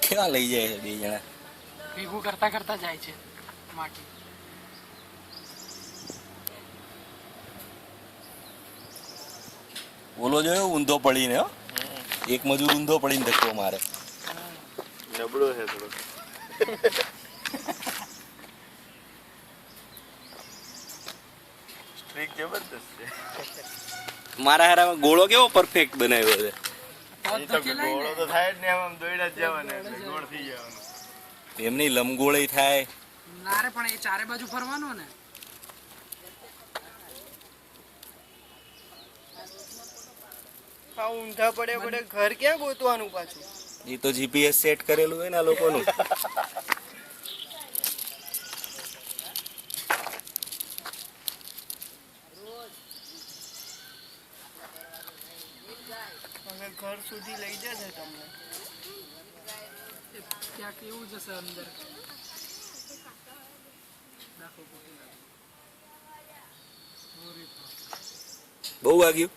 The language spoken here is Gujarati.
ક્યાં લઈ જાય છે બે જણા? ભેગું કરતા કરતા જાય છે માટી. ઓલો જોયો ઊંધો પડીને, હો એક મજૂર ઊંધો પડીને ધક્કો મારે. નબળો છે થોડો. સ્ટ્રીક જબરદસ્ત છે. મારા હારામાં ગોળો કેવો પરફેક્ટ બનાવ્યો છે. ગોળો તો થાય જ ને, આમ દોડ્યા જ જવાના એટલે ગોળ થઈ જવાનો. એમની લંબગોળી થાય. ના રે પણ એ ચારે બાજુ ફરવાનો ને. આ ઊંધા પડે પડે ઘર ક્યાં ગોતવાનું પાછું? એ તો જીપીએસ સેટ કરેલું હોય ને આ લોકોનું. ઘર સુધી લઈ જશે તમને. ક્યાંક એવું જશે અંદર. બહુ વાગ્યું.